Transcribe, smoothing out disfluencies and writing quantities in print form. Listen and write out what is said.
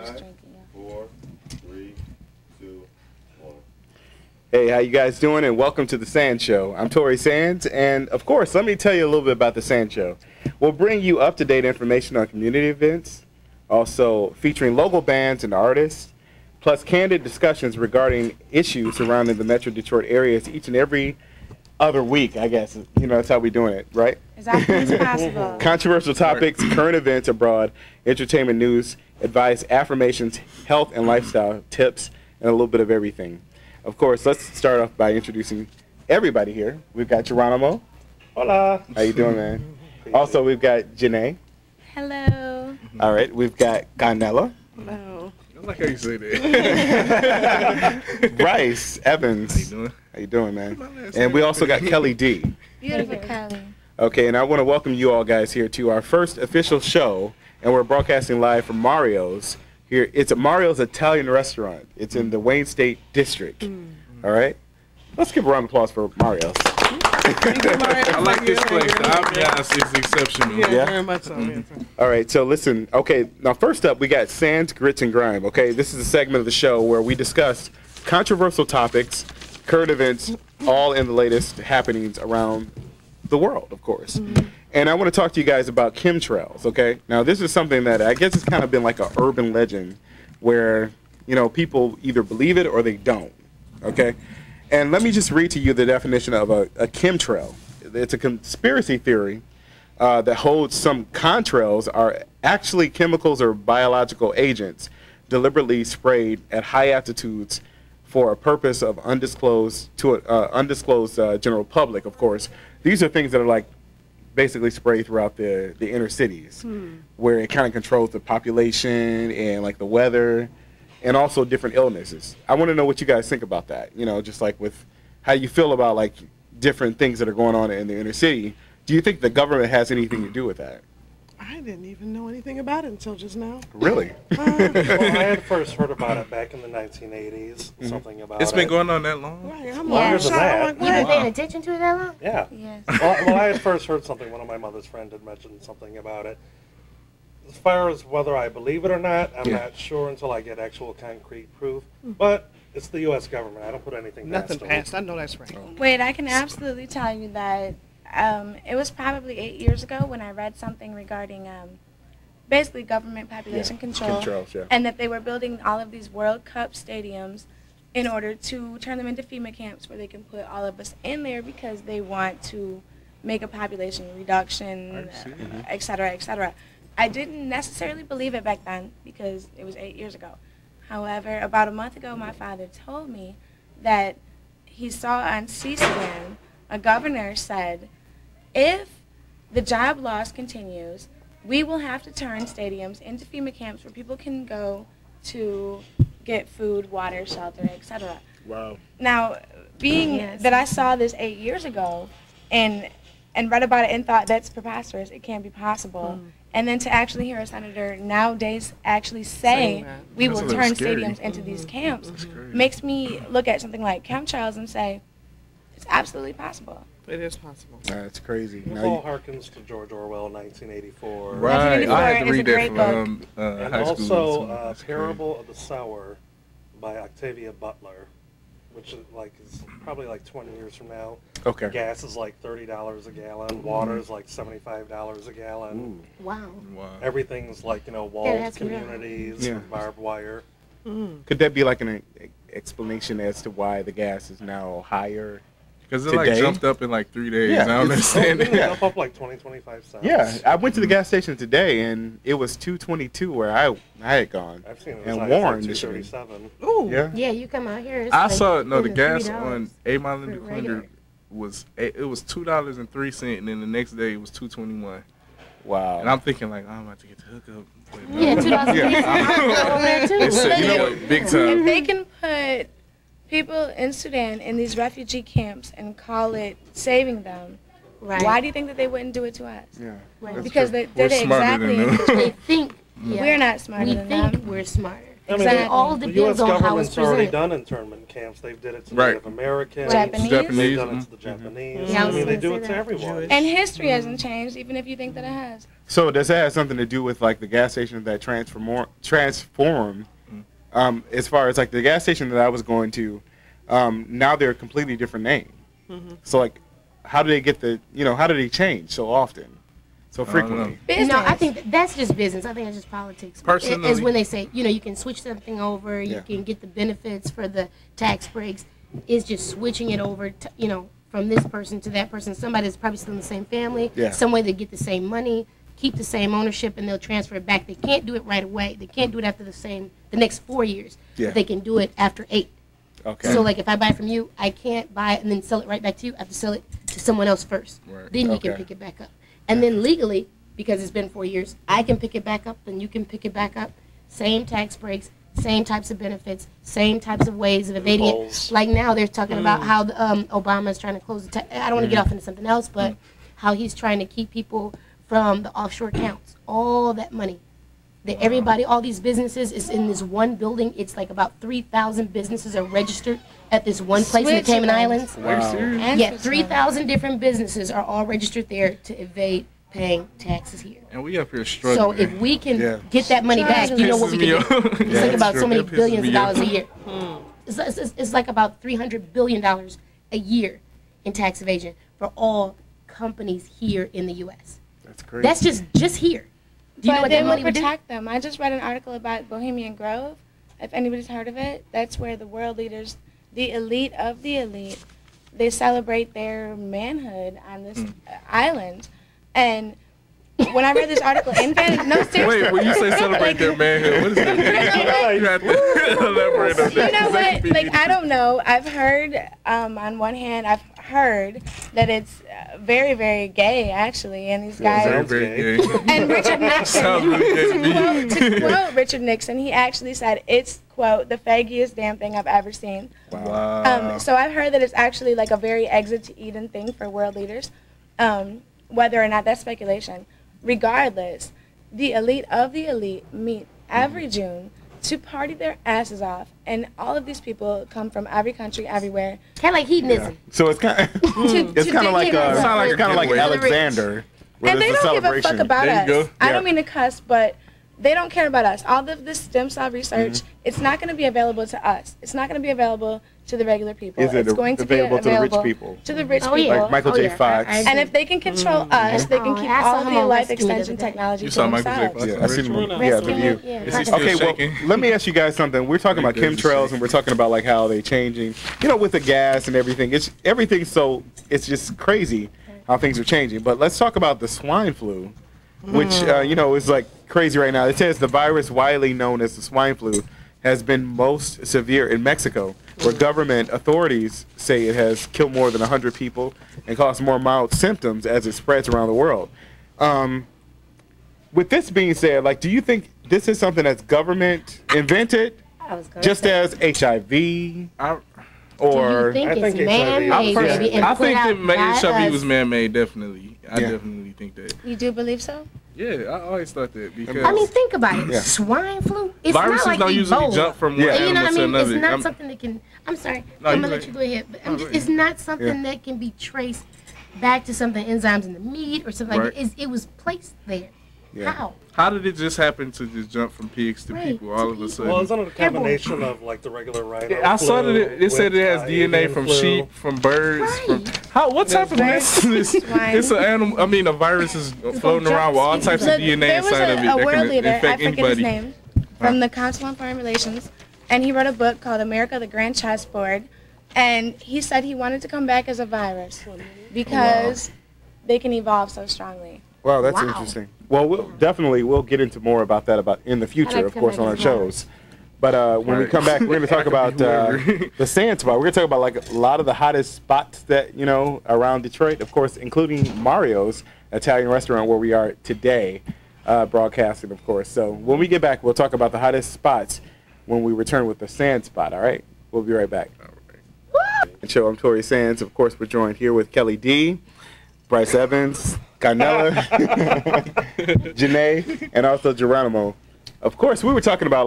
Five, 4, 3, 2, 1. Hey, how you guys doing? And welcome to the Sanz Show. I'm Torre Sanz, and of course, let me tell you a little bit about the Sanz Show. We'll bring you up-to-date information on community events, also featuring local bands and artists, plus candid discussions regarding issues surrounding the Metro Detroit areas each and every other week, I guess. You know, that's how we're doing it, right? As often as possible. Controversial topics, current events abroad, entertainment news, advice, affirmations, health and lifestyle tips, and a little bit of everything. Of course, let's start off by introducing everybody here. We've got Geronimo. Hola. How you doing, man? Also, we've got Janae. Hello. All right, we've got Ganella. Hello. I like how you say that. Bryce Evans. How you doing? How you doing, man? And we also got Kelly D. Beautiful Kelly. Okay, and I want to welcome you all guys here to our first official show, and we're broadcasting live from Mario's. Here, it's Mario's Italian restaurant. It's in the Wayne State District. All right? Let's give a round of applause for Mario's. I like this place. The ambiance is exceptional. Yeah, very much so. All right, so listen. Okay, now first up, we got Sanz, Grits, and Grime. Okay, this is a segment of the show where we discuss controversial topics, current events, all in the latest happenings around the world, of course. And I want to talk to you guys about chemtrails, okay? Now, this is something that I guess it's kind of been like an urban legend where, you know, people either believe it or they don't, okay? And let me just read to you the definition of a chemtrail. It's a conspiracy theory that holds some contrails are actually chemicals or biological agents deliberately sprayed at high altitudes for a purpose of undisclosed general public, of course. These are things that are like basically sprayed throughout the inner cities where it kind of controls the population and like the weather and also different illnesses. I want to know what you guys think about that, you know, just like with how you feel about like different things that are going on in the inner city. Do you think the government has anything to do with that? I didn't even know anything about it until just now. Really? Well, I had first heard about it back in the 1980s, something about It's been going on that long? Right, I'm Longer like, than that. like, You've been what? paying attention to it that long? Yeah. Yes. Well, I had first heard something, one of my mother's friends had mentioned something about it. As far as whether I believe it or not, I'm not sure until I get actual concrete proof. But it's the U.S. government. I don't put anything Nothing past passed. them. I know that's right. Wait, I can absolutely tell you that it was probably 8 years ago when I read something regarding basically government population control. Chemtrails, yeah. And that they were building all of these World Cup stadiums in order to turn them into FEMA camps where they can put all of us in there because they want to make a population reduction, et cetera, et cetera. I didn't necessarily believe it back then because it was 8 years ago. However, about a month ago, my father told me that he saw on C-SPAN a governor said, if the job loss continues, we will have to turn stadiums into FEMA camps where people can go to get food, water, shelter, etc. Wow. Now, being that I saw this 8 years ago and read about it and thought that's preposterous, it can't be possible. And then to actually hear a senator nowadays actually say we will turn stadiums into these camps makes me look at something like chemtrails and say it's absolutely possible. It is possible. That's crazy. It all harkens to George Orwell, 1984. Right. I had to read that from and high school. also Parable of the Sower by Octavia Butler, which is probably like 20 years from now. Okay. Gas is like $30 a gallon. Water is like $75 a gallon. Wow. Everything's like, you know, walled communities with barbed wire. Could that be like an explanation as to why the gas is now higher? Because it like jumped up in like 3 days. Yeah, I don't understand it. Jump up like 20-25 cents. Yeah, I went to the gas station today and it was $2.22 where I had gone. I've seen it. And like Warren $2.37. Ooh. Yeah. Yeah, you come out here. It's I like saw the $3 gas on 8 Mile and for Defender was $2.03, and then the next day it was $2.21. Wow. And I'm thinking like, I'm about to get the hookup. Yeah, $2.03. You know what? Big time. If they can put people in Sudan in these refugee camps and call it saving them, why do you think that they wouldn't do it to us? Yeah. Because they We're did it smarter exactly. than them. They think we're not smarter than them. We're smarter. I mean, Exactly. It all the depends U.S. on how it's government's already presented. done internment camps. They've did it to Right. Native Americans. Japanese. They've done it to the Japanese. Yeah, I I was mean, they gonna do say it to that. everyone. And history hasn't changed, even if you think that it has. So does that have something to do with like the gas stations that transform? As far as like the gas station that I was going to, now they're a completely different name. So like, how do they get how do they change so often, so frequently? Business. No, I think that's just business. I think that's just politics. Personally- It's when they say, you can switch something over, you Yeah. can get the benefits for the tax breaks. It's just switching it over, to, from this person to that person. Somebody that's probably still in the same family. Yeah. Some way they get the same money, keep the same ownership, and they'll transfer it back. They can't do it right away. They can't do it after the next 4 years. Yeah. But they can do it after 8. Okay. So, like, if I buy from you, I can't buy it and then sell it right back to you. I have to sell it to someone else first. Right. Then you can Okay. pick it back up. And then legally, because it's been 4 years, I can pick it back up and you can pick it back up. Same tax breaks, same types of benefits, same types of ways of evading Loopholes. it. Like now they're talking about how Obama is trying to close the I don't want to get off into something else, but how he's trying to keep people from the offshore accounts. All that money. That everybody, all these businesses is in this one building. It's like about 3,000 businesses are registered at this one place in the Cayman Switzerland. Islands. Are you serious? And Yeah, Switzerland. 3,000 different businesses are all registered there to evade paying taxes here. And we up here So struggling. if we can Yeah. get that money back, you know what we can do. Pisses me off. It's like about so many That pisses billions of me off. dollars a year. It's like about $300 billion a year in tax evasion for all companies here in the U.S. That's crazy. That's just here. Do you know But what they that will money would do? protect them. I just read an article about Bohemian Grove. If anybody's heard of it, that's where the world leaders, the elite of the elite, they celebrate their manhood on this island. And when I read this article, no, seriously. Wait, when you say celebrate their manhood, what does that mean? You have to elaborate on You that. know 'cause that what? could be Like, I don't know. I've heard, on one hand, I've heard that it's very, very gay, actually. And these guys. Very, Sounds very gay. gay. And Richard Nixon, Sounds really gay to me. to quote Richard Nixon, he actually said, it's, quote, the faggiest damn thing I've ever seen. Wow. So I've heard that it's actually like a very exit to Eden thing for world leaders. Whether or not that's speculation. Regardless, the elite of the elite meet every June to party their asses off. And all of these people come from every country, everywhere. Kind of like hedonism. So it's kind of it's kind of like Sound like a giveaway. Alexander. where And they there's a don't give a fuck celebration. about There you us. go. I Yeah. don't mean to cuss, but they don't care about us. All of this stem cell research, it's not going to be available to us. It's not going to be available to the regular people. Is it it's going to be available to the rich available people? to the rich Oh, people. yeah. Like Michael Oh, J. yeah. Fox. I And if they can control us, they can Oh, keep I saw all of him the on life Rescue the other extension day. technology You to saw Michael J. themselves. Fox? Yeah, I seen him. Rich Yeah, Rescue the view. yeah. Is he Okay, still Okay, well, shaking? let me ask you guys something. We're talking about Because he's chemtrails, shaking. and we're talking about like how they changing. With the gas and everything. Everything's so it's just crazy how things are changing. But let's talk about the swine flu, which is like crazy right now. It says the virus widely known as the swine flu has been most severe in Mexico, where government authorities say it has killed more than 100 people and caused more mild symptoms as it spreads around the world. With this being said, like, do you think this is something that's government invented, I was gonna just say. as HIV, I or Do you I think think it's HIV man-made, is- baby, and I put think out that by HIV was us? man-made, definitely. I Yeah. definitely think that. You do believe so? Yeah, I always thought that because I mean, think about it. Yeah. Swine flu. It's viruses not like don't usually Ebola. jump from one Yeah. You know animal what I to mean? another. It's not I'm- something that can. I'm sorry. No, I'm you gonna let right. you go ahead. But No, go it's not something Yeah. that can be traced back to something enzymes in the meat or something like Right. that. It was placed there. Yeah. How? How did it just happen to just jump from pigs to Right, people to all of a people. sudden? Well, isn't it a combination of like the regular rhino? I saw that it said it has with, DNA avian from flu. sheep, from birds. From Right. how? What type of Birds, mess is this? swine. It's an animal. I mean, a virus is floating around with all types of Look, DNA there was inside of it a that world can leader, I infect forget anybody. his name, from the Council on Foreign Relations, and he wrote a book called America, the Grand Chessboard, and he said he wanted to come back as a virus because they can evolve so strongly. Wow, that's Wow. interesting. Well, we'll get into more about that in the future, like of to course, come on our back as well. shows. But when we Right. come back, we're going to talk about the Sanz spot. We're going to talk about like a lot of the hottest spots that around Detroit, of course, including Mario's Italian restaurant where we are today, broadcasting, of course. So when we get back, we'll talk about the hottest spots when we return with the Sanz spot. All right, we'll be right back. And show, I'm Torre Sanz. Of course, we're joined here with Kelly D, Bryce Evans, Carnella, Janae, and also Geronimo. Of course, we were talking about